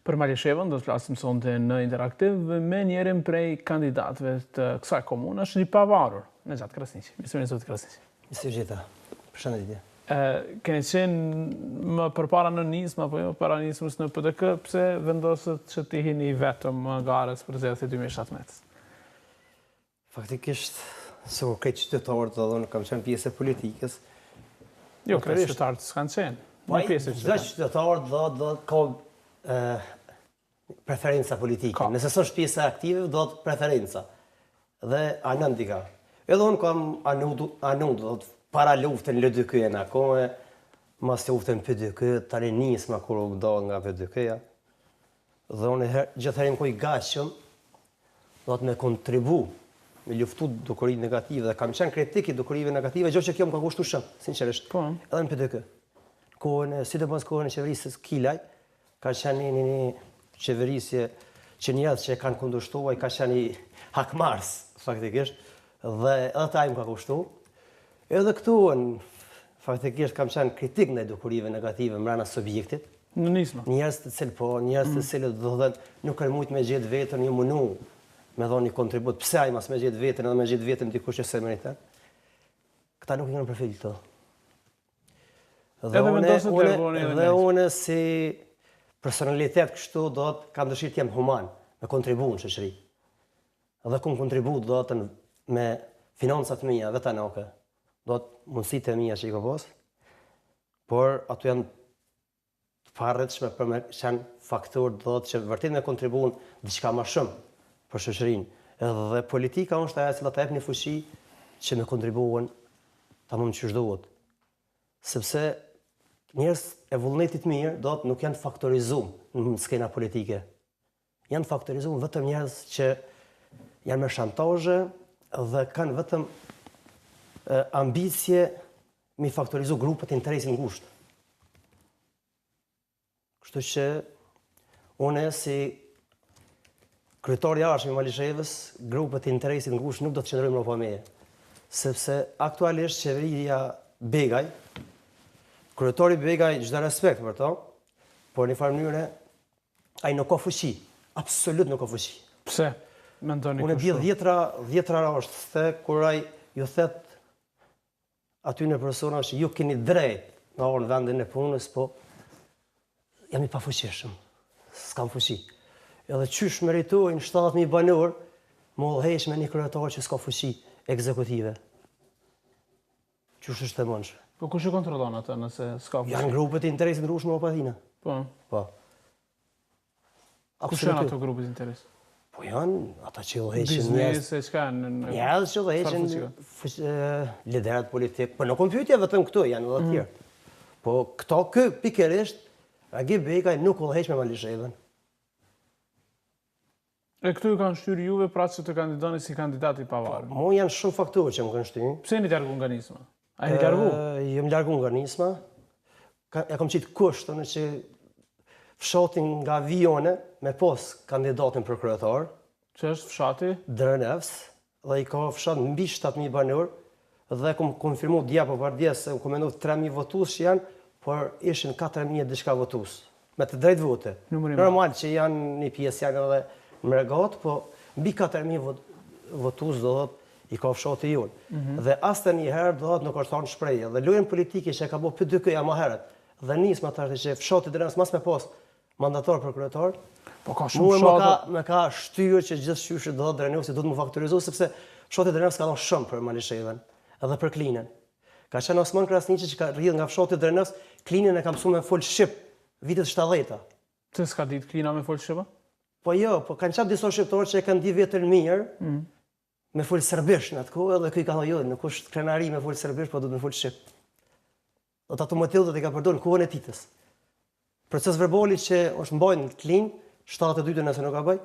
Për Malishevën do të flasim sonte në Interaktiv me njërin prej kandidatëve të kësaj komune, është një pavarur, Nexhat Krasniqi. Mirëmëngjes zoti Krasniqi. Mirë gjitha. Përshëndetje. Keni qenë më përpara në nismë apo jo para nismës në PDK, pse vendosët që të hini vetëm garës për zgjedhjet 2017? Faktikisht, se kur krejt qytetarët dhe unë kam qenë pjesë e politikës. Jo, krejt qytetarët s'kanë qenë. Një pjesë e qytetarët. Qytetarët dhe ka preferenca politike. Nëse s'është pjesë aktive, do të preferenca. Dhe anën dika. Edhe unë kam anën do të para luftën LDK-na, kohë mas luftën PDK, tani nisma kur u dal nga PDK-ja. Dhe unë gjithëherë më koj gashëm, do të me kontribu, me luftu dukurinë negative, dhe kam qenë kritik i dukurive negative, gjë që kjo më ka kushtu shumë, sinqerisht. Edhe në PDK. Sidomos kohën e qeverisës Kilaj, ka qenë një qeverisje që njerëz që kanë kundërshtuar, ka qenë një hakmars, faktikisht, dhe edhe ta më ka kushtu. Edhe këtu, faktikisht, kam qenë kritik në dukurive negative mbrana subjektit. Në nisma? Njerëz të cilë po, njerëz të cilët do dhe nuk kanë mujt me gjetë vetën, ju mënu me dhoni një kontribut. Pse ai mas me gjetë vetën edhe me gjetë vetën dikush që se meriton? Këta nuk janë perfekt këto. Dhe une si personalitet kështu do të kam dëshirë të jem human, me kontribu në shoqëri. Dhe ku më kontribu do të me financat mija, vetë anoke, do të mundësit e mija që i ka posë, por ato janë të parrëtshme për me qenë faktor do të që vërtet me kontribu në diçka ma shumë për shoqërinë. Dhe politika është ajo që ta jep një fuqi që me kontribuën ta mund që shdohet. Sepse njerëz e vullnetit mirë do të nuk janë faktorizum në skena politike. Janë faktorizum vetëm njerëz që janë me shantazhe dhe kanë vetëm ambicje mi faktorizu grupet interesin ngusht. Kështu që une si kryetari i jashtëm i Malishevës, grupet interesin ngusht nuk do të qëndrojmë në pameje. Sepse aktualisht qeveria Begaj, kryetari Begaj çdo respekt për to, por në një farë mënyrë ai nuk ka fuqi, absolut nuk ka fuqi. Pse? Mendoni kështu? Unë dhjetra është the kur ai ju thet aty në persona që ju keni drejt në orë në vendin e punës, po jam i pafuqishëm, s'kam fuqi. Edhe qysh meritojnë 70.000 banor, më udhëheq me një kryetar që s'ka fuqi ekzekutive. Qysh është e mundshme? Po kush e kontrollon atë nëse s'ka fuqi? Janë grupet e interesit ndryshme apo atina. Po. Kush janë ato grupet e interes? Po janë ata që udhëheqin biznes e çka njerëz që udhëheqin liderat politik, po nuk pyetje vetëm këtu, janë edhe të tjerë. Po këto pikërisht Agi Begaj nuk udhëheq me Malishevën. E këtu ju kanë shtyrë juve pra që të kandidoni si kandidat i pavarur. Mu janë shumë faktorë që më kanë shtyr. Pse jeni largu nga nisma? A jeni largu? Jam largu nga nisma. Ja kam qitë kushtën që fshatin nga avione me pos kandidatin për kryetar. Që është fshati? DRNF-s, dhe i ka fshat mbi 7.000 banor, dhe kom konfirmu dja për bardjes se kom mendu 3.000 votus që janë, por ishin 4.000 diçka votus, me të drejt vote. Normal që janë një pjesë janë edhe mregat, po mbi 4.000 votus do dhe i ka fshati jonë. Dhe asë një herë do dhe nuk është thonë shpreje. Dhe lojën politike që e ka bo PDK-ja ma herët, dhe nisma të ashtë që fshati drenës mas me pas mandatar për kryetar, me ka shtyrë që gjithë shqyshët do dhe drenës do të më faktorizu, sepse fshati drenës ka thonë shumë për Malishevën edhe për Klinën. Ka qenë Osman Krasniqi që ka rridh nga fshati drenës, Klinën e ka mësu me folë Shqip, vitet 70-ta. Të s'ka ditë Klina me folë Shqipa? Po jo, po kanë qatë disa shqiptarë që e kanë di vjetën mirë, me folë serbisht në atë kohë, edhe këj ka thonë jo, nuk është krenari me folë serbisht, po du të me folë Shqip. Dhe të automatilët e ka përdojnë në kohën e titës. Proces verbali që është mbajnë në Klinë, 72 nëse nuk ka bëj,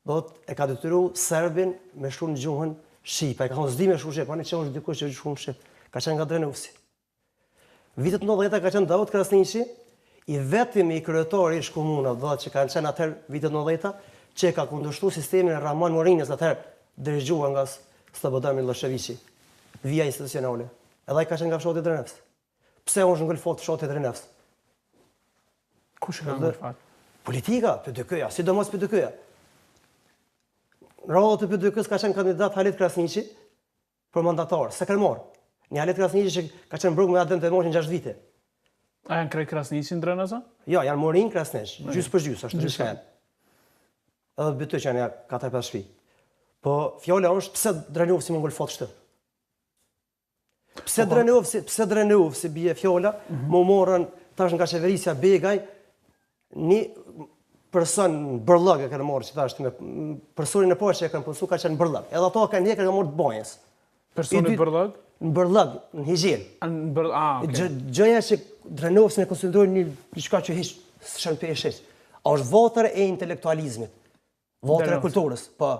do të e ka detyru serbin me shru në gjuhën Shqipa. E ka thonë zdi me shru Shqip, anë që është dikush që shru në Shqip. Ka qenë nga Drenusi. Vitet 90 ka qenë Davut Krasniqi, i vetëm i kryetari ish komuna dhe që kanë qenë atëherë vitet 90 që ka kundërshtu sistemin e Rahman Morinës atëherë dirigjuar nga Slobodan Miloševići, via institucionale. Edhe ai ka qenë nga fshati Drenevs. Pse është ngël fat fshati Drenevs? Kush e ka ngël fat? Politika, PDK-ja, sidomos PDK-ja. Radhë të PDK-s ka qenë kandidat Halit Krasniqi për mandatar, se kanë marrë. Një Halit Krasniqi që ka qenë brug me atë të moshin 6 vite. A janë krejt Krasniqi në drënësa? Jo, janë morin Krasniq, gjysë për gjysë, është diçka janë. Edhe bëtë që janë 4-5 shtëpi. Po fjala është pse Drenovsi më ngol fat shtë. Pse Drenovsi bie fjala, më morën tash nga qeverisja Begaj një person bërllëg e kanë marrë që tash me personin e parë që e kanë punsu ka qenë bërllëg. Edhe ato kanë ndjekur nga morë të banjës. Personi bërllëg? Në bërllëg, në higjen. Gjëja që Drenovsi në konsiderojnë një diçka që hiç s'shën peshish. Është votër e intelektualizmit. Votër e kulturës, po.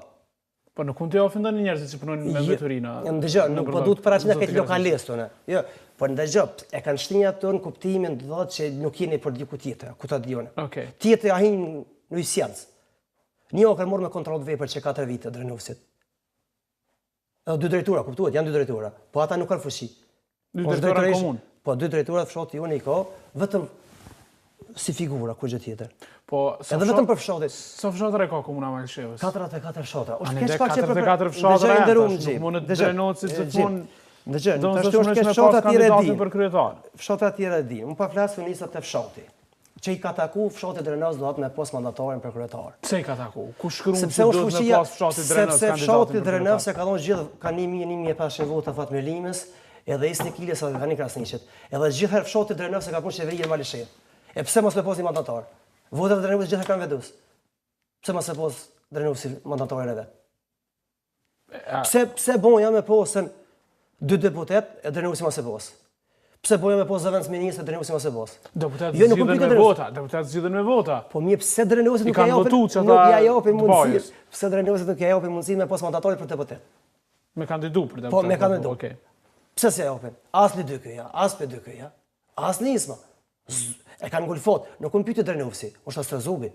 Po nuk mund të ofendoni njerëzit që punojnë me veturina. Ndëgjë, nuk po duhet para që ne këtë lokalistën. Jo, po ndëgjë, e kanë shtinja ato në kuptimin do thotë që nuk jeni për diku tjetër, ku ta dione. Okej. Tjetër ahin në sjancë. Një kanë marrë me kontroll vepër që 4 vite Drenovsit. Edhe 2 drejtura, kuptuat, janë 2 drejtura. Po ata nuk kanë fuqi. 2 drejtura komun. Po 2 drejtura fshati unë i ka, vetëm si figura kur gjë tjetër. Po edhe vetëm për fshatin. Sa fshatra ka komuna Malishevës? 44 fshatra. Është keq pak që 44 fshatra janë. Mund të Drenovsi të punë. Ndëgjë, tash është keq fshatra të tjera e di. Për kryetar. Fshatra të tjera e di. Unë pa flas nisat te fshati. Që i ka taku fshati Drenovs do atë me pas mandatarin për kryetar. Pse i ka taku? Ku shkruan se sepse duhet me pas fshati Drenovs kandidatin? Sepse fshati Drenovs e ka dhënë gjithë kanë 1500 vota Fatme Limës, edhe Krasniqi sa kanë Krasniqit. Edhe gjithë herë fshati Drenovs e ka punë qeverinë Malishev. E pse mos me pas një mandatar? Votat e Drenovsit gjithë kanë vedus. Pse mos e pas Drenovsi mandatarin e vet? Pse bonja me posën 2 deputet e Drenovsi mos e pas? Pse bonja me posë zëvendës ministër e Drenovsi mos e pas? Deputet zgjidhen me vota, deputet zgjidhen me vota. Po mirë, pse Drenovsi nuk ja japin mundësi? Pse Drenovsi nuk ja japin mundësi me pas mandatarin për deputet? Me kandidu për deputet. Po me kandidu. Okej. Pse se japin? As në 2-ja, as për 2-ja, as nisma. E kanë ngulfot, nuk unë pyte Drenovsi, është Astrazubi,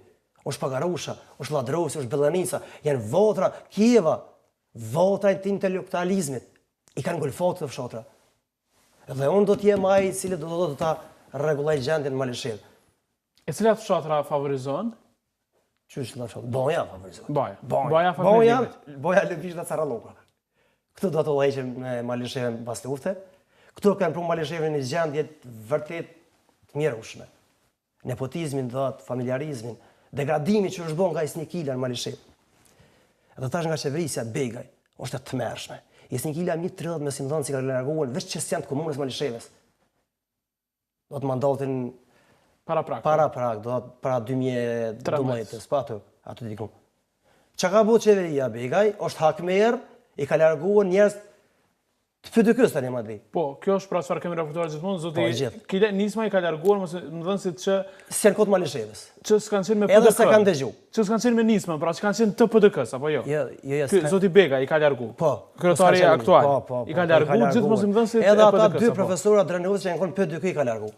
është Pagarusha, është Ladrovsi, është Bellanica, janë votra Kieva, votra të intelektualizmit, i kanë ngulfot të fshatra. Dhe unë do t'jem ai cili do ta rregulloj gjendjen në Malishev. E cilat fshatra favorizon? Qysh të fshatra? Boja favorizon. Boja favorizon. Boja lëvish dhe Caralloka. Këtu do të llojqen me Malishevën pas lufte. Këtu kanë pru Malishevën një gjendje vërtet të mjerueshme. Nepotizmin, familjarizmin, degradimi që është bën nga Krasniqila në Malishev. Edhe tash nga qeverisja Begaj, është e tmerrshme. Krasniqila mi 30 me simdhënë si ka larguar veç qesjan të komunës Malishevës. Do të mandatin para prag, do të para 2012, pa aty diku. Çka ka bëu qeveria Begaj, është hakmer, i ka larguar njerëz të PDK-s tani më di. Po, kjo është pra çfarë kemi raportuar gjithmonë, zoti nisma i ka larguar, më dhënësit që s'kan kot Malishevës. Që s'kan qenë me PDK. Edhe s'kan dëgju. Që s'kan qenë me nisma, pra që kanë qenë të PDK-s apo jo? Jo. Zoti Bega i ka larguar. Po. Kryetari aktual. I ka larguar gjithmonë si më dhënësit. Edhe ata 2 profesorë Drenovsi që janë kon PDK i ka larguar.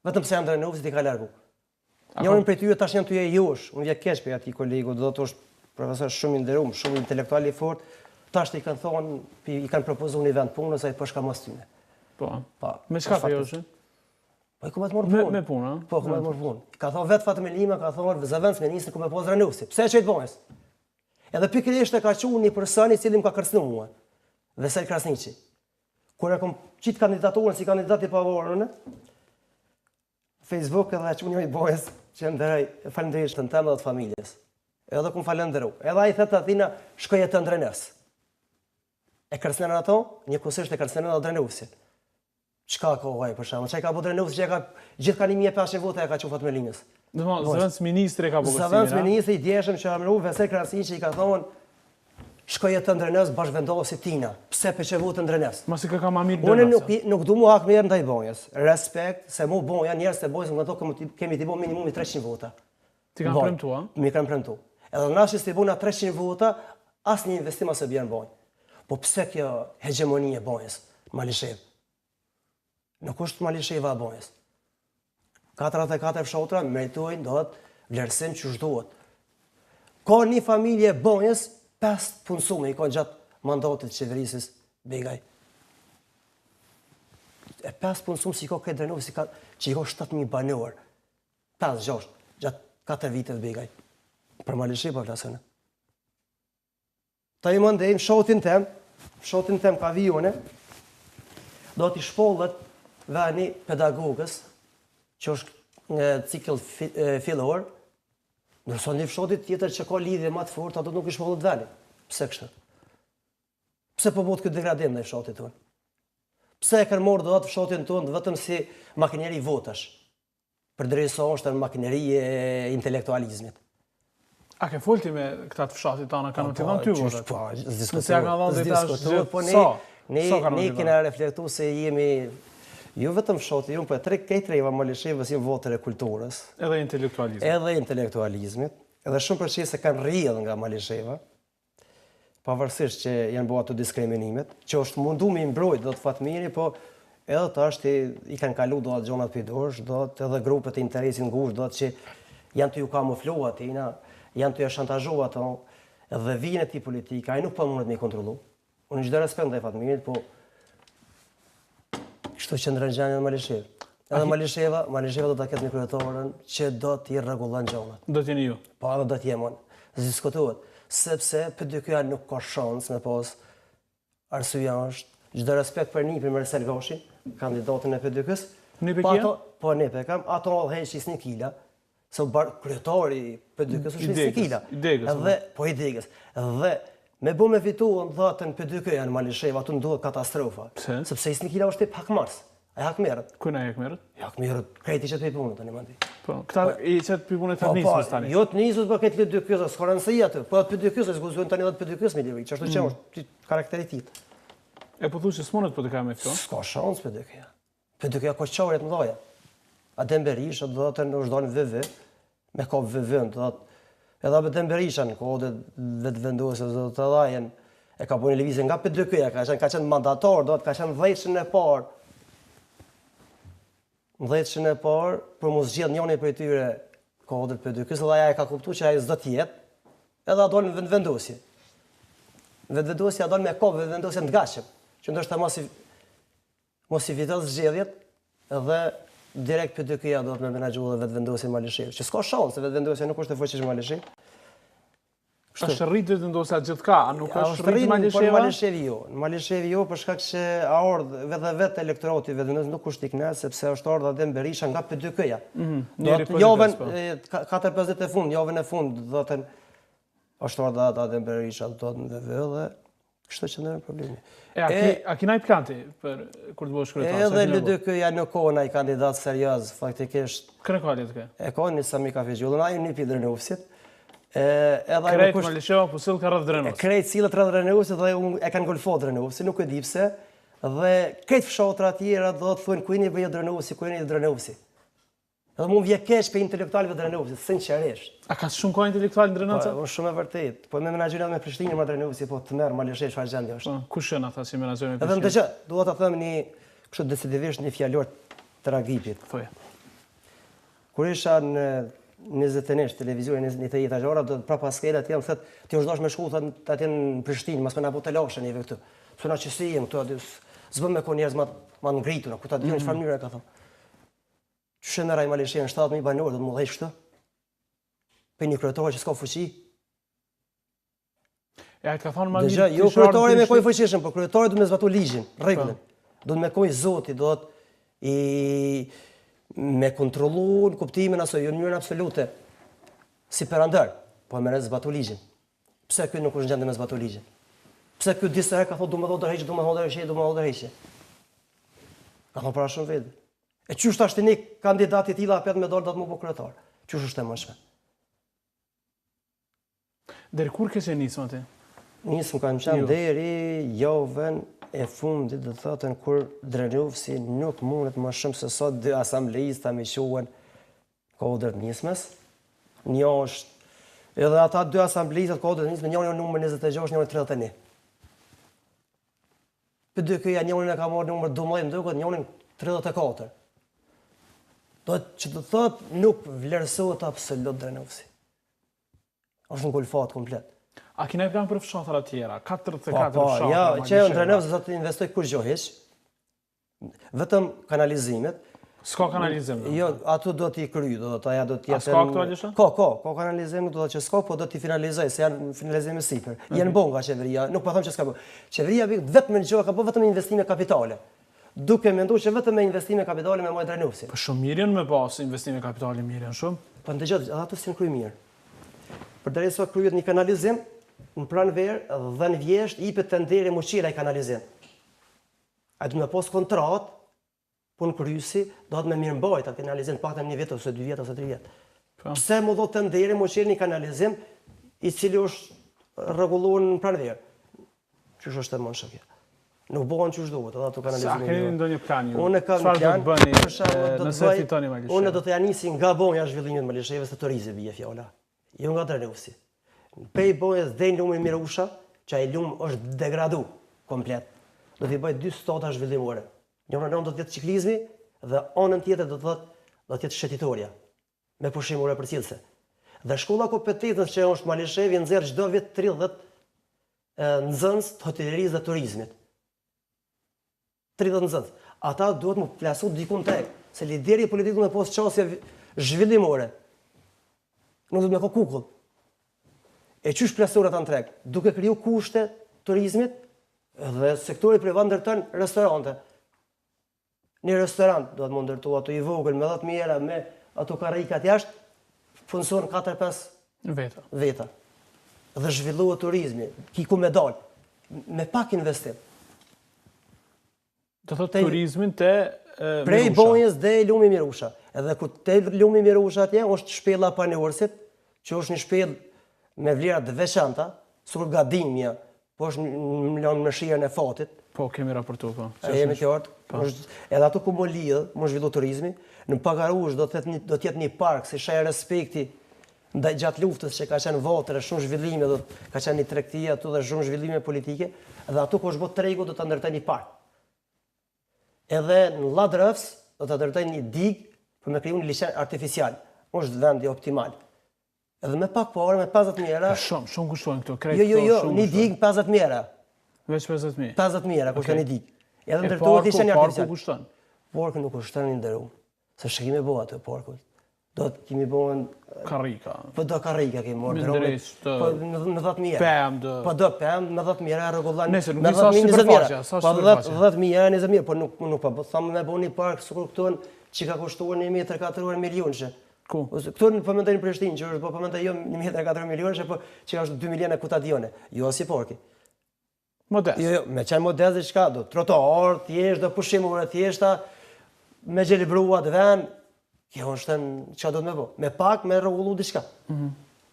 Vetëm pse janë Drenovsit i ka larguar. Njërin prej tyre tash janë tyje jush. Unë vjen keq për atij kolegu, do të thosh profesor shumë i nderuar, shumë intelektual i fortë. Tash i kanë thonë, i kanë propozuar një vend punës, ai po shka mos tyne. Po. Me çka po joshin? Po i ku më të morë punë. Me punë, Po, ku më të morë punë. Ka thonë vetë Fatme Lima, ka thonë zëvendës ministër ku më pas Drenovsi. Pse çojt bonës? Edhe pikërisht e ka qunë një person i cili më ka kërcënuar mua. Vesel Krasniqi. Kur e kom qit kandidaturën si kandidat i pavarur në Facebook edhe qunë një bonës që ndëroj falënderisht të temë të familjes. Edhe kum falenderoj. Edhe ai thotë Athina, shkoj të Drenovs. E kërcënën ato, një kusisht e kërcënën edhe Drenovsin. Çka ka vaj për shkak? Çka ka bëu Drenovsi që ka gjithë kanë 1500 vota e ka qenë Fatme Limës. Domethënë zëvendës ministri ka bëu. Zëvendës ministri i djeshëm që amëru Vesel Krasniqi i ka thonë shkoje të Drenovs bashkëvendosi Tina. Pse pe çevut të Drenovs? Mos i ka më mirë. Unë nuk du mu hak mirë ndaj bonjës. Respekt se mu bonja njerëz të bonjës nga ato kemi të bëu minimumi 300 vota. Ti kanë premtuar? Mi kanë premtuar. Edhe nashis të bëna 300 vota, asnjë investim as e bën bonjë. Po pse kjo hegemonie e bonjës Malishev? Nuk është Malisheva e bonjës. 44 fshatra meritojnë do të vlerësim që duhet. Ka një familje e bonjës 5 punësume i ka gjatë mandatit të qeverisës Begaj. E 5 punësume si ka këtë Drenovsi që i ka 7000 banor. 5-6 gjatë 4 vite begaj. Për Malishi po flasën. Ta i mëndejmë shotin tem ka avione, do t'i shpollet veni pedagogës, që është në cikl fillor, nërso një fshotit tjetër që ka lidhje ma të fort, ato nuk i shpollet veni. Pse kështë? Pse po bot këtë degradim në fshotit tonë? Pse e kanë morë do atë fshotin tonë vetëm si makineri votash, përdrejso është në makineri e intelektualizmit. A ke folti me këta të fshatit tana, kanë të dhënë ty votat? Po, s'diskutohet. po ne kena reflektu se jemi jo vetëm fshati, po këtë rejva Malishevës jemi votër e kulturës. Edhe intelektualizmit. Edhe intelektualizmit. Edhe shumë përqesë kanë rrjedhë nga Malisheva, pavarësisht që janë bërë ato diskriminimet, që është mundu me mbrojt do të fatmiri, po edhe të është i kanë kalu do atë gjonat për dorsh, do të edhe grupet e interesin ngush, do të që janë të ju kamuflu atina, janë të ju shantazhu ato, edhe vijën e ti politika, ai nuk po mundet me i kontrolu. Unë çdo respekt ndaj fatmirit, po kështu që ndërgjani në Malishevë. Edhe Malisheva do ta ketë një kryetarën që do t'i rregullon gjonat. Do t'jeni ju? Po, edhe do t'jem unë. Diskutohet. Sepse PDK-ja nuk ka shansë me pas arsyeja është çdo respekt për Nipin Mersel Gashin, kandidatën e PDK-s. Nipi kia? Po Nipi kam, ato heq Krasniqila, se kryetari i PDK-s është Krasniqila. Po i Degës. Dhe me bu me fituën dhatën PDK-ja në Malishevë, aty ndodhet katastrofa. Pse? Sepse Krasniqila është tip hakmars. Ai hakmerët. Ku na hakmerët? Hakmerët, krejt i qëtë për punët, tani mandi. Po, këta i qëtë për punët të njësës tani? Jo të njësës, po këtë PDK-s, s'ka rëndësi atë. Po atë PDK-s, e s'guzojnë tani dhe PDK-s me lirik, që ashtu që është karakteritit. E po thu që s'monët PDK me fito? S'ka shansë PDK-ja. PDK-ja ka qaret më dhaja. Adem Berisha do të në është dalë VV, me ka VV, edhe Adem Berisha në kode vetë vendose, do të dhajen, e ka bojnë levizje nga PDK-ja, ka qenë mandatar, do të ka qenë dhejtëshën e parë. Në dhejtëshën e parë, për mos gjithë njëni për tyre kodët PDK-s, edhe aja e ka kuptu që aja s'do t'jetë, edhe a dolë në vendosje. Vendosje a dolë me kohë vendosje në t'gashëm, që ndoshta mos i vitet zgjedhjet, edhe direkt PDK-ja do të me menagju dhe vendosje në Malishevë. Që s'ka shansë, se vendosje nuk është e fuqishme në Malishevë. është rritë vendosja gjithka, a nuk është rritë Malisheva? Në Malisheva? jo. Në Malishevë jo, për shkak që a ordhë vetë elektorati vendosjes nuk është i kënaqur, sepse është ardhur Adem Berisha nga PDK-ja. Javën 4-5 ditë e fund, javën e fund, do të thënë është ardhur Adem Berisha do të në VV dhe kështu që ndërën problemi. A kina i planti për kur të bësh kryetar? Edhe LDK-ja në kohën ai kandidat serioz, faktikisht. Kënë ka LDK? E ka një Sami Kafegjullën, ai një pidër në ufsit. Krejt Malisheva po sill ka rreth Drenovës. Krejt sillet rreth Drenovës dhe e kanë golfuar Drenovës, nuk e di pse. Dhe krejt fshatra tjera do të thonë ku jeni bëjë Drenovësi, ku jeni Drenovësi. Edhe mu vje keq për intelektualëve Drenovësit, sinqerisht. A ka shumë kohë intelektual në Drenovës? Po, shumë e vërtet. Po me menaxhirat me Prishtinën me Drenovësi, po të merr Malishevë çfarë gjendje është. Kush janë ata si menaxhojnë me Edhe Prishtinën? ndëgjë, dua ta them një kështu decisivisht një fjalor tragipit. Thoje. Kur isha në 21 televizionin 20 etagjora, do të prapa skela të jam thotë ti është dash me shku atje në Prishtinë, mos më na botë lashën neve këtu. Sona që si jem këtu aty, s'bëm me kon njerëz më ngritur, ku ta diun çfarë mënyre ka thonë. Që në raj Malishevën 7.000 banorë do të më dhejsh këtë? Për një kryetar që s'ka fuqi? Ja, ka thonë ma mirë... Jo kryetari me koj fuqishëm, po kryetari do të me zbatu ligjin, rregullin. Do të me koj zoti, do të me kontrollu në kuptimin aso, jo në njërën absolute, si perandër, po me zbatu ligjin. Pse kjo nuk është gjendje me zbatu ligjin? Pse kjo disë herë ka thotë du me thotë dërheqe, du me thotë dërheqe. Ka thonë para shumë vete. E qështë ashtë një kandidati tila apet me dorë do të mu po kryetar? Qështë është e mëshme? Deri kur kese nisëm ati? Nisëm kam qenë deri javën e fundit, dhe të thotën kur Drenovësi nuk mundet më shumë se sot dy asamblejista me quhen kodrët nismës. Një është, edhe ata dy asamblejistat kodrët nismës, njëri në numër 26, njëri 31. Për dy këja njërin e ka marrë numër 12 ndukët, njërin 34. Do që të thotë nuk vlerësohet absolut Drenovësi. është në golfat komplet. A kina i plan për fshatara tjera? 44 fshatara? Ja, që në Drenovës do të investoj kur gjohish, vetëm kanalizimet, S'ka kanalizim. Jo, ato do t'i kry, do të aja do t'jetë... A s'ka këto alisha? Ka kanalizim, do të që s'ka, po do t'i finalizoj, se janë finalizime sipër. Janë bon nga qeveria, nuk po them që s'ka bo. Qeveria vetëm në gjë ka po vetëm investime kapitale. Duke mendu që vetëm me investime kapitale me mojë drenusin. Po shumë mirën me pas investime kapitali mirën shumë. Po ndëgjoj, ato s'janë kry mirë. Përderisa kryet një kanalizim, në pranverë dhe në vjesht, jipet tenderi muqira i kanalizim. A du me pos kontrat, punë kryesi, do të me mirë mbajt atë kanalizim, pak të një vjetë, ose 2 vjetë, ose 3 vjetë. Pse mu do tenderi muqira një kanalizim, i cili është rregulluar në pranverë. Qysh është e mund shëkja? Nuk bëhen që duhet, edhe ato kanalizime. Sa keni ndonjë plan ju? Unë kam plan, bëni nëse fitoni Malishe? Unë do të janisi nga bonja zhvillimit Malisheve se turizmi bie fjala. Jo nga drenusi. Pej bojës dhe lumi Mirusha, që ai lum është degradu komplet. Do t'i bëj 2 stota zhvillimore. Njëra do të jetë ciklizmi dhe anën tjetër do të jetë shëtitoria me pushimore përcjellse. Dhe shkolla kompetencës që është Malishevi nxjerr çdo vit 30 nxënës të hotellerisë dhe turizmit. 30 nxënës. Ata duhet më plasu dikun tek, se lideri politikë me pos qasje zhvillimore. Nuk duhet me ka kukull. E qysh plasur ata në treg? Duke kriju kushte turizmit dhe sektori privat ndërton restorante. Një restorant do të mund ndërtu ato i vogël me 10.000 euro me ato karrikat jashtë, funksion 4-5 veta. Dhe zhvillohet turizmi, ki ku me dal, me pak investim. Do thotë turizmin te Mirusha. Prej bonjës dhe lumi Mirusha. Edhe ku te lumi Mirusha atje është shpella Panursit, që është një shpellë me vlera të veçanta, sur gadimja, po është në mëshirën e fatit. Po, kemi raportu, po. Jemi qartë. Edhe ato ku më lidhë, më zhvillu turizmi, në Pagarush do t'jetë një park, si shaj respekti, ndaj gjatë luftës që ka qenë votër, shumë zhvillime, ka qenë një tregtia atu dhe shumë zhvillime politike, edhe ato ku është bot tregu do të ndërtoj një park. Edhe në Ladrëfs do të ndërtoj një digë për me kriju një liçen artificial. Është vendi optimal. Edhe me pak parë, me 50.000 euro. Shumë kushtojnë këto. Jo, një digë 50.000 euro. Veç 50.000? 50.000 euro kushton një digë. Edhe ndërtohet liçen artificial. Parku kushton? Parku nuk kushton një nderu. Se shkime bëha atë parkut. Do të kemi bëhen... Karrika. Po do karrika kemi morë. Mëndëris të... Po në 10.000 euro. Pëmë. Po do pëmë, me 10.000 euro rregullan. Nëse nuk i sa shqipërfaqja. Po 10.000 euro, 20.000 euro, po nuk po. Thamë me bëni park, sukur këton që ka kushtuar 1 metër katror milion që. Ku? Këton po mendoj në Prishtinë, që është po mendoj jo 1 metër katror milion që po që është 2 miliona kutadione. Jo si parki. Modest. Jo, me çaj modest diçka, do trotuar, thjesht, do pushimore thjeshta, me xhelibrua të vën. Kjo është çka do të më bë. Me pak me rregullu diçka.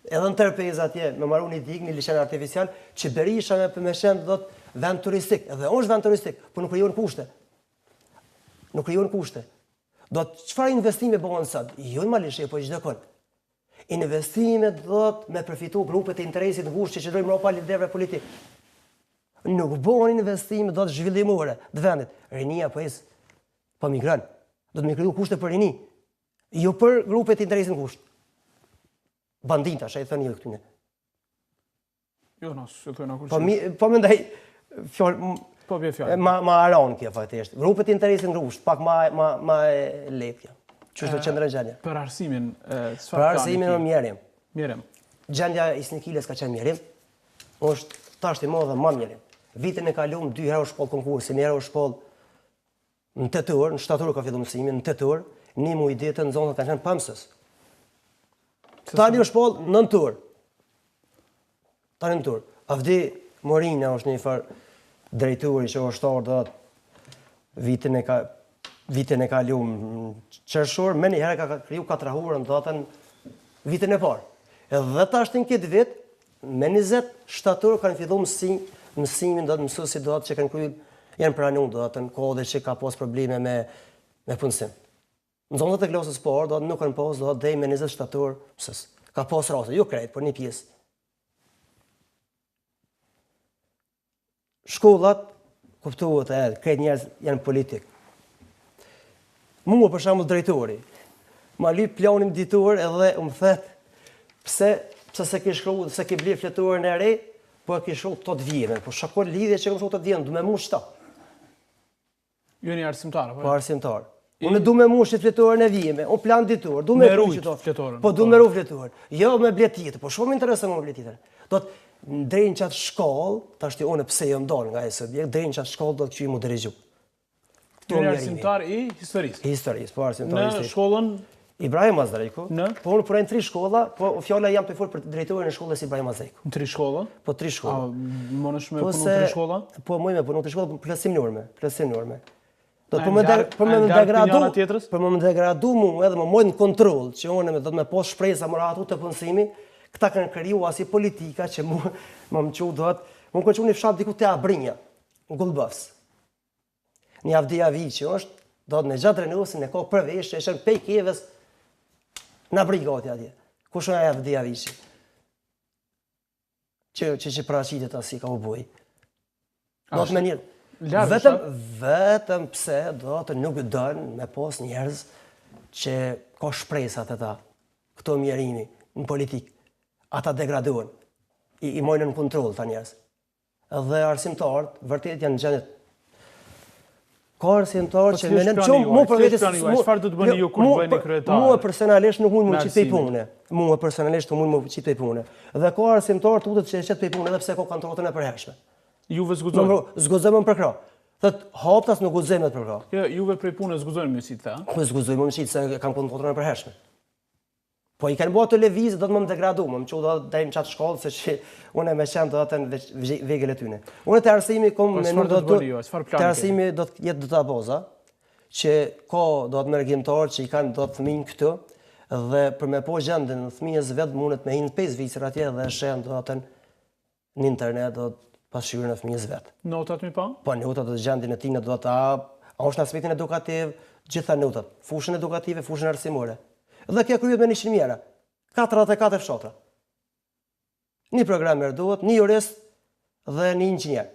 Edhe në tërpeza atje, me marru një digë, një liçen artificial, që Berisha me shend do të vend turistik. Edhe është vend turistik, po nuk krijon kushte. Nuk krijon kushte. Do të çfarë investime bëhen sot? Jo në Malishe, po çdo kon. Investimet do të me përfitu grupet e interesit të ngushtë që qëndrojnë mbrapa liderëve politik. Nuk bëhen investime do të zhvillimore të vendit. Rinia po migron. Do të më kriju kushte për rini. Jo për grupet e interesit në kusht. Bandita, shë e thënë jo këtyne. Jo, nësë, e thënë akur Po më ndaj, po bje fjallë. Ma aron kja, faktisht. Grupet e interesit në kusht, pak ma e lepja. Që është të qëndërën gjendja. Për arsimin, për arsimin në mjerim. Mjerim. Gjendja i Snikiles ka qenë mjerim, është tasht i modhe ma mjerim. Vitin e kalum, 2 herë u shpoll konkursi, 1 herë u shpoll në 8 orë, në 7 orë ka fillu mësimin, në 8 orë, një mu i ditë në zonë të kanë qenë pëmsës. Tani është shpoll 9 orë. Tani 9 orë. Avdi Morina është një farë drejturi që është orë dhe vitin e kalum qërshor, me një herë ka kriju 4 orën dhe atën vitin e parë. Edhe ta është në këtë vit, me 27 orë kanë fillu mësimin dhe mësusit dhe atë që kanë kriju janë pranu dhe atën kode që ka pos probleme me punësim. Në zonët e klasës parë, do nuk kanë pas, do dhej me 27 orë mësës. Ka pas rase, jo krejt, por një pjesë. Shkollat, kuptohet krejt njerëz janë politik. Mua për shembull drejtori, ma lyp planin ditor edhe më thet, pse se ke shkruar, se ke bler fletorën e re, po ke shkruar tot vjemen, po shakon lidhje që kam shkruar tot vjemen, do më mund çta. Jo një arsimtar, po arsimtar. Unë du me mushit fletoren e vime, unë plan ditor, du me rujt fletoren. Po du me ru fletoren. Jo me blet tjetër, po shumë interesën me blet tjetër. Do të drejnë qatë shkollë, ta shti unë pse jë mdonë nga e subjekt, drejnë qatë shkollë do të që i mu dirigju. Në arsimtar i historisë. Historisë, po arsimtar i Në historisë. shkollën Ibrahim Azrejku, Në? po unë përrejnë 3 shkolla, po fjalla jam të folë për drejtorin e shkollës Ibrahim Azrejku. në 3 shkolla? Po 3 shkolla. Më në shme punu 3 shkolla? Po mu me punu 3 shkolla, plësim norme. Do A, të për me ngarë pinjana tjetrës? për me degradu mu edhe më mojnë në kontrol, që unë do të me pos shpresa më ratu të punësimi, këta kanë kriju asi politika që mu më qu do të, mu kanë qu një fshat diku të Abrinja, në Gullbëfs. Një Avdia Vici është, do të me gjatë renusin e ko përvesh, që eshen pej keves në Abrinj gati atje. Kush është aja Avdia Vici? Që paraqitet asi ka u buj. Do të me njërë. Vetëm pse do të nuk dënë me pos njerëz që ka shpresat e ta, këto mjerimi në politikë, ata degraduan, i mojnë në kontrol ta njerëz. Dhe arsimtarët, vërtet janë në gjendet. Ka arsimtarë që me në qëmë, mu për vetës... Çfarë do të bëni ju kur bëni kryetar? Mua personalisht nuk mund më qitë pej pune. Mua personalisht nuk mund më qitë pej pune. Dhe ka arsimtarë të utët që e qetë pej pune edhe pse ka kontrolën e përhershme. Juve zgudzojnë? Zgudzojnë për kra. Thët, haptas nuk gudzojnë për kra. Jo, juve prej pune zgudzojnë me qitë, a? Po zgudzojnë me qitë se kam kontrolën e përhershme. Po i kanë bërë televizë, do të më degradu, më që do të dajmë qatë shkollë, se që unë e me qenë do të në vegele tyne. Unë të arsimi kom me nuk do të arsimi do të jetë do të aboza, që ka do të mërgjimtarë që i kanë do të thminë këtë, dhe për me po gjendin në thminjës vetë mundet me hinë 5 visër atje dhe shenë do të në internet do të pasqyrën e thminjës vetë. Notat mi pa? Po notat do të gjendin e tine do të a është në aspektin edukativ, gjitha notat, fushën edukative, fushën arsimore. Dhe kjo kryet me 100 mjera, 44 fshatra. Një programer duhet, një jurist dhe një inxhinier.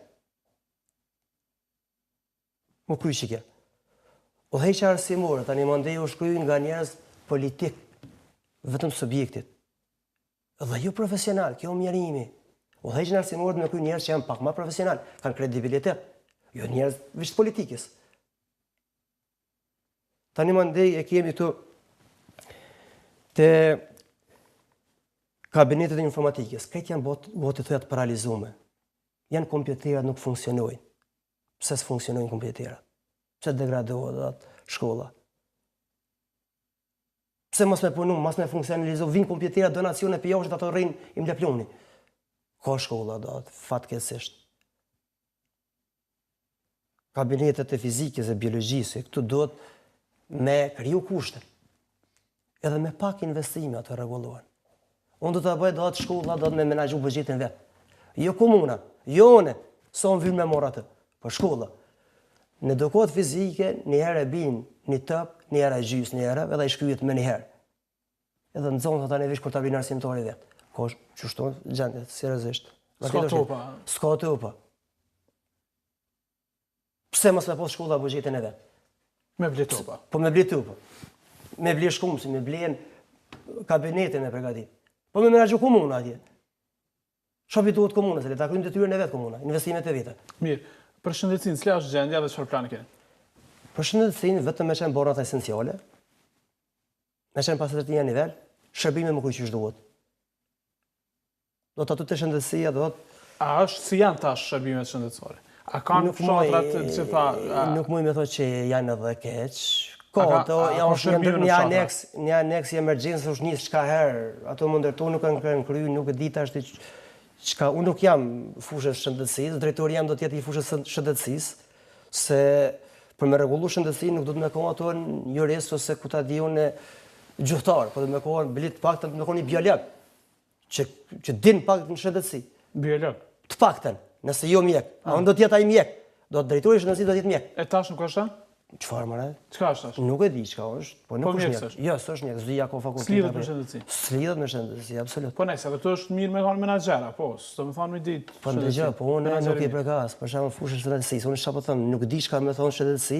Më kryj që kje. Udhëheqja arsimore, tani mandej u shkryjnë nga njerëz politik, vetëm subjektit. Dhe jo profesional, kjo mjerimi. Udhëheqjen arsimore me kryj njerëz që janë pak ma profesional, kanë kredibilitet. Jo njerëz visht politikës. Tani mandej e kemi këtu të kabinetet e informatikës, këtë janë botë të thujat paralizume. Janë kompjuterat nuk funksionojnë. Pse së funksionojnë kompjuterat? Pse degradohet atë shkolla? Pse mos me punu, mos me funksionalizu, vinë kompjuterat donacione për joshtë ato rrinë im leploni. Ka shkolla do atë, fatkesisht. Kabinetet e fizikës e biologjisë, këtu do të me kriju kushte. Edhe me pak investime ato regulohen. Unë do të bëjë do atë shkolla, do të me menagju bëgjetin vetë. Jo komuna, jo one, sa unë vynë me mora të, për shkolla. Në edukat fizike, një herë e binë një tëp, një herë e gjysë një herë, edhe i shkyjet me një herë. Edhe në zonë të ta një vishë kur të abinë arsimtari vetë. Ko është, që shtonë, gjendit, seriozisht. Ska topa. Ska topa. Pse mos me posë shkolla bëgjetin e vetë? Me ble topa. Po me ble topa. Me ble shkumësi, me blen kabinetin me pregatit. Po me menagju komuna atje. Shopi duhet komuna, se le ta krymë të tyre në vetë komuna, investimet e vete. Mirë, për shëndetësin, cila është gjendja dhe çfarë plani keni? Për shëndetësin, vetëm me qenë bornat esenciale, me qenë pasërtia nivel, shërbime më kujqysh duhet. Do të aty të shëndetësia, do të... A është si janë tash shërbimet shëndetësore? A kanë fshatrat të gjitha... Nuk muj me thot që janë edhe keq. Një aneks i emergjensë është njësë qka herë, ato më ndërtu nuk kanë kryu, nuk e dita është qka... Unë nuk jam fushës shëndetësisë, drejtori jam do tjetë i fushës shëndetësisë, se për me regullu shëndetësi nuk do të me kohë ato në jurist ose ku ta di unë gjuhtar, po do të me kohë bilit pak të me kohë një biolog, që din pak në shëndetësi. Biolog? Të pakten, nëse jo mjek. A unë do tjetë ai mjek. Do të drejtori shëndetësi do tjetë mjek. E tash nuk është? Qëfar mëre? Qëka është tash? Nuk e di qëka është, po nuk është mjek. Jo, së është mjek, zhvija ko fakultet. Slidhet me shëndetësi? Slidhet me shëndetësi, absolut. Po nejse, dhe të është mirë me kanë menagjera, po, së të më thonë me ditë. Po ndëgjë, po unë nuk i prekas, për shemë fushën shëndetësisë. Unë shka po thëmë, nuk di qëka me thonë shëndetësi,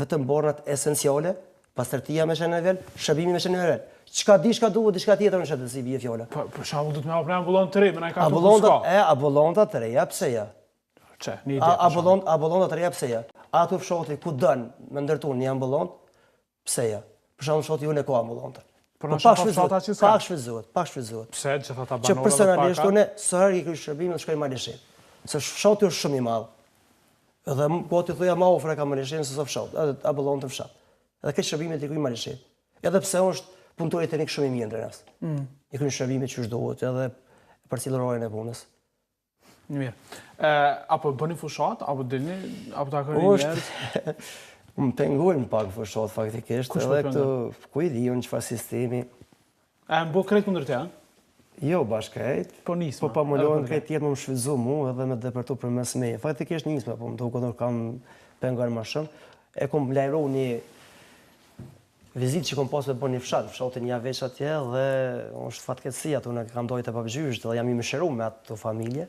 vetëm bornat esenciale, pastërtia me shënë nivel, shërbimi me shënë nivel. Çka di çka duhet, diçka tjetër në shëndetësi bie fjola. Po për shembull do të më hap një ambulant të re, më na ka thënë. Ambulanta të reja pse ja? Çe, një ide. Ambulanta të reja pse ja? Ato fshati ku don me ndërtuar një ambulant, Pse ja? Për shembull shoti unë e ka ambullante. Por në shumë fshata që s'ka. Pak shfrytëzohet. Pse që ta Që banorët personalisht paka? unë së herë i kryj shërbimin shkoj në Malishin. Se fshati është shumë i madh. Edhe po ti thoja më ofër e ka Malishin se sa fshat, edhe ambullante fshat. Edhe këtë shërbimet i kryj në Malishin. Edhe pse është punëtori teknik shumë i mirë ndër nas. I kryj shërbimet që duhet edhe përcjellën orën e punës. Mirë. Apo bëni fushat, apo dilni, apo ta kërni njerëz? Më pengojnë pak fushat faktikisht, edhe këtu ku i diun çfarë sistemi. Më bo krejt kundër te, a? Jo bashkëjt, Po nisma. po pa mulohen këtë tjetë më më shvizu mu edhe me depërtu për mes meje. Faktikisht nisma, po më duke nuk kam pengar më shumë. E kom lajru një vizitë që kom pas me bërë një fshatin një veç atje dhe është fatkeqësia, unë kam dojtë e papëgjysht dhe jam i mëshiru me ato familje.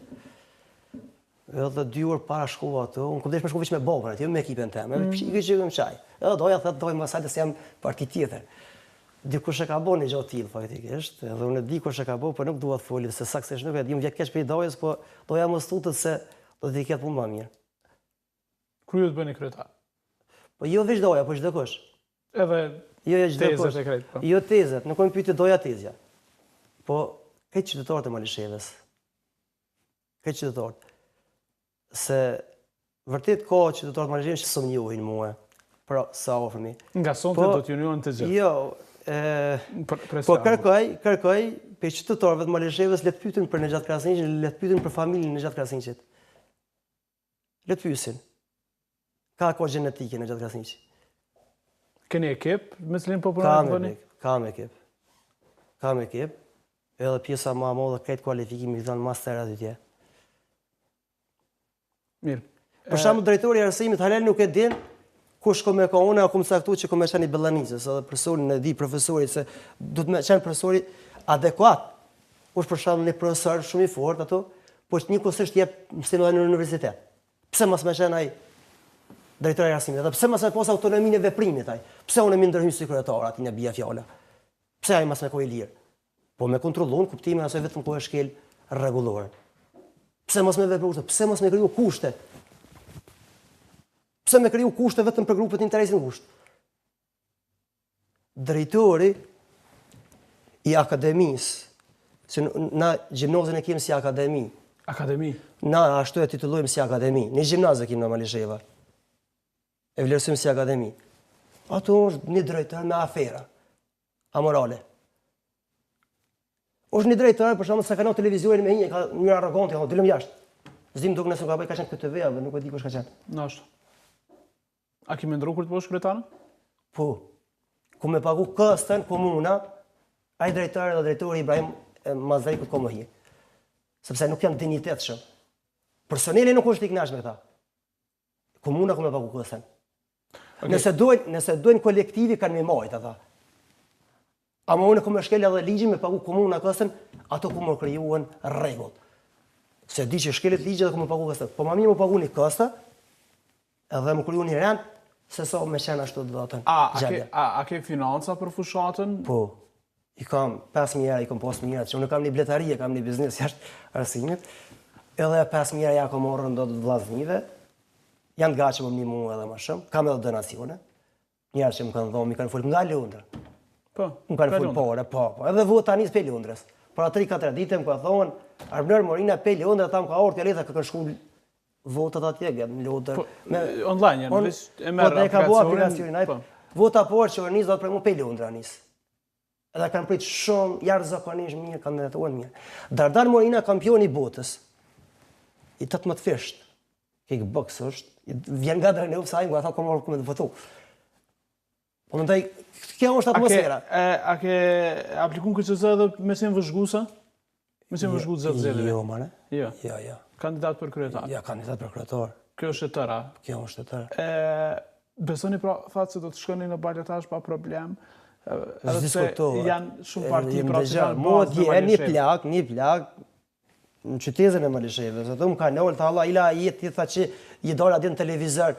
Edhe 2 orë para shkova ato, unë kom desh me shku veç me babën atje, me ekipën teme, i këqyqëm qaj. Edhe doja thëtë dojmë masajtë se jam parti tjetër. Dikush e ka bo një gjatë tillë faktikisht, edhe unë di kush e ka bo, por nuk dua të folim, se saktësisht nuk e di, unë vjen keq për idojës, po doja më stutët se do t'i ketë punë më mirë. Kryu të bëni kryetar. Po jo veç doja, po çdo kush. Edhe Jo çdo kush. tezet e krejt, po. Jo tezet, nuk kam pyetë doja tezja. Po këtë qytetarët e Malishevës. Këtë qytetarët. Se vërtet ka qytetarët e Malishevës që s'm njohin mua. Pra sa ofërmi. Nga sonte do t'ju njohin të gjithë. Jo, po kërkoj për qytetarëve të Malishevës le të pyetin për Nexhat Krasniqin, le të pyetin për familjen e Nexhat Krasniqit. Le të pyesin. Ka gjenetike Nexhat Krasniqi. Keni ekip, me cilin po punoni të bëni? Kam ekip. Edhe pjesa më e madhe këtë kualifikimi i dhënë master atje. Mirë. Për shembull drejtori i arsimit halal nuk e din kush kom e ka unë apo më saktu që kom e shani Bellanicës, edhe profesorin e di profesorit se do të më qenë profesori adekuat. Kush për shembull një profesor shumë i fortë ato, po një kusht jep mësim edhe në universitet. Pse mos më qenë ai drejtori i arsimit, edhe pse mos më pas autonominë e veprimit ai? Pse unë më ndërhyj si kryetar aty në bija fjala? Pse ai mos më ka i lirë? Po me kontrollon kuptimin asaj vetëm ku është shkel rregullor. Pse mos më vepruar? Pse mos më kriju kushte? Pse me kriju kushte vetëm për grupet interesin kusht? Drejtori i akademisë, që na gjimnazën e kemi si akademi. Akademi? Na ashtu e titullojmë si akademi. Një gjimnazë kemi në Malisheva. E vlerësojmë si akademi. Ato është një drejtor me afera. Amorale. Është një drejtor, për shembull, sa kanë televizionin me një, ka një arrogantë, ka dilëm jashtë. Zdim duke nëse ka bëj ka qenë këtë TV-a, nuk e di kush ka qenë. Nashta. A ki mendru kur të bosh kryetar? Po. Ku me pagu kostën komuna, ai drejtori dhe drejtori Ibrahim Mazari ku më hi. Sepse nuk janë dinjitetshëm. Personeli nuk është i kënaqur me këta. Komuna ku me pagu kostën. Okay. Nëse duhen kolektivi kanë me majt ata. Ama unë ku më shkel edhe ligjin me pagu komuna kostën, ato ku më krijuan rregull. Se di që shkelet ligji dhe ku më pagu kostën. Po më mirë më pagu një kosta, edhe më krijuan një rend, se sa me qenë ashtu të dhëtën. A ke financa për fushatën? Po. I kam 5.000 euro, i kam pas mira, që unë kam një bletari, kam një biznes jashtë arsimit. Edhe 5.000 euro ja kam marrë do të vllaznive. Janë të gatshëm më mua edhe më shumë. Kam edhe donacione. Njerëz që më kanë dhënë, më kanë folur nga Londra. Po. Më kanë folur porë, po. Edhe vota nis pe Londrës. Para 3-4 ditë më ka thonë, Arbner Morina pe Londra, tam ka orë leta ka shku votat atje në Londër. Online janë, e merr aplikacionin. Vota porë që nis do të premu pe Londra nis. Edhe kanë prit shumë jashtëzakonisht mirë, kanë ndërtuar mirë. Dardan Morina kampioni i botës. I 18 fisht. Kickbox është, vjen nga drejtë sa ai, ata komo të votu. Po mendoj, kjo është atmosfera. A ke aplikun KCZ edhe mesin vëzhguese? Mesin vëzhguese zëzëve. Jo, mëre. Jo. Jo. Kandidat për kryetar. Ja, kandidat për kryetar. Kjo është e tëra. Kjo është e tëra. Besoni pra thatë se do të shkoni në balotazh pa problem? Diskutohet. Janë shumë parti pra që kanë bazë. Një plak në qytetin e Malishevës. Ato më kanë ul Allah ila jetë tha që i dora din televizor.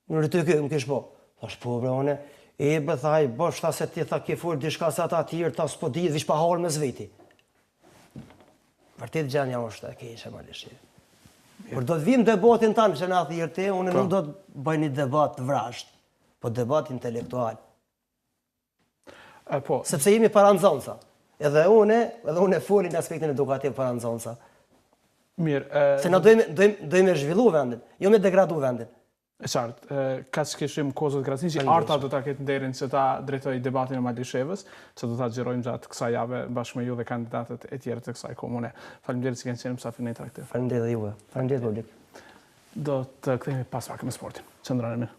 Në rrytë kë më kesh po. Thash po brone. E bë thaj, bosh ta se ti tha ke fol diçka sa ata të tjerë ta s'po di, vish pa hall me zveti. Vërtet gjanja është e keqe Malishevë. Por do të vim debatin tanë që na thirrte, unë nuk do të bëj një debat të vrasht. po debat intelektual. Po, Sepse jemi para nxënësa. Edhe unë folin aspektin edukativ para nxënësa. mirë, Se na dojmë zhvillu vendin, jo me degradu vendin. e qartë, ka që kishim kozët Krasniqi, Arta do ta ketë nderin që ta drejtoj debatin e Malishevës, që do ta xhirojmë gjatë kësaj jave bashkë me ju dhe kandidatët e tjerë të kësaj komune. Faleminderit që keni qenë mësafir në Interaktiv. Faleminderit dhe juve. Faleminderit publik. Do të kthehemi pas pak me sportin. Qëndroni mirë.